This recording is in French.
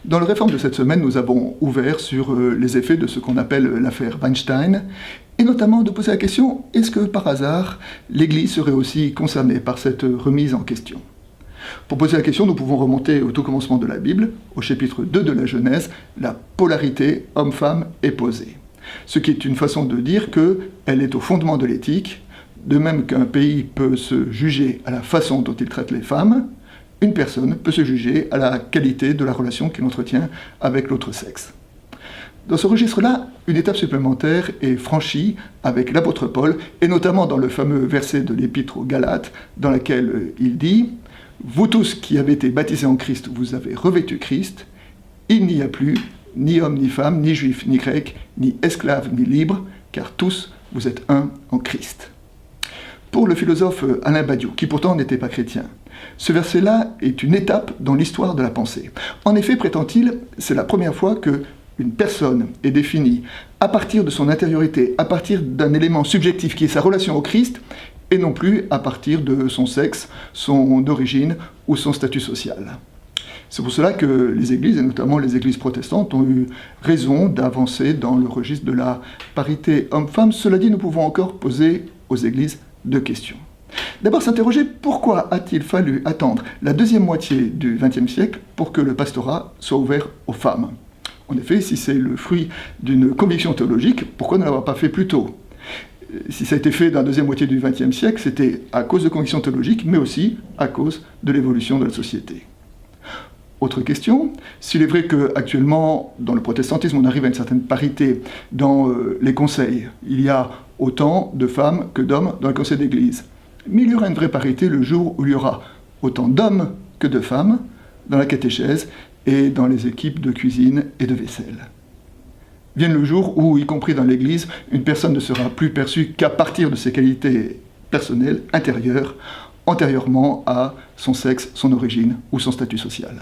Dans le Réforme de cette semaine, nous avons ouvert sur les effets de ce qu'on appelle l'affaire Weinstein, et notamment de poser la question, est-ce que par hasard, l'Église serait aussi concernée par cette remise en question? Pour poser la question, nous pouvons remonter au tout commencement de la Bible, au chapitre 2 de la Genèse, la polarité homme-femme est posée. Ce qui est une façon de dire qu'elle est au fondement de l'éthique, de même qu'un pays peut se juger à la façon dont il traite les femmes, une personne peut se juger à la qualité de la relation qu'il entretient avec l'autre sexe. Dans ce registre-là, une étape supplémentaire est franchie avec l'apôtre Paul, et notamment dans le fameux verset de l'Épître aux Galates, dans lequel il dit « Vous tous qui avez été baptisés en Christ, vous avez revêtu Christ, il n'y a plus ni homme ni femme, ni juif ni grec, ni esclave ni libre, car tous vous êtes un en Christ. » Pour le philosophe Alain Badiou, qui pourtant n'était pas chrétien, ce verset-là est une étape dans l'histoire de la pensée. En effet, prétend-il, c'est la première fois qu'une personne est définie à partir de son intériorité, à partir d'un élément subjectif qui est sa relation au Christ, et non plus à partir de son sexe, son origine ou son statut social. C'est pour cela que les églises, et notamment les églises protestantes, ont eu raison d'avancer dans le registre de la parité homme-femme. Cela dit, nous pouvons encore poser aux églises deux questions. D'abord s'interroger pourquoi a-t-il fallu attendre la deuxième moitié du XXe siècle pour que le pastorat soit ouvert aux femmes. En effet, si c'est le fruit d'une conviction théologique, pourquoi ne l'avoir pas fait plus tôt? Si ça a été fait dans la deuxième moitié du XXe siècle, c'était à cause de convictions théologiques, mais aussi à cause de l'évolution de la société. Autre question, s'il est vrai qu'actuellement, dans le protestantisme, on arrive à une certaine parité dans les conseils. Il y a autant de femmes que d'hommes dans le conseil d'église. Mais il y aura une vraie parité le jour où il y aura autant d'hommes que de femmes dans la catéchèse et dans les équipes de cuisine et de vaisselle. Vienne le jour où, y compris dans l'Église, une personne ne sera plus perçue qu'à partir de ses qualités personnelles, intérieures, antérieurement à son sexe, son origine ou son statut social.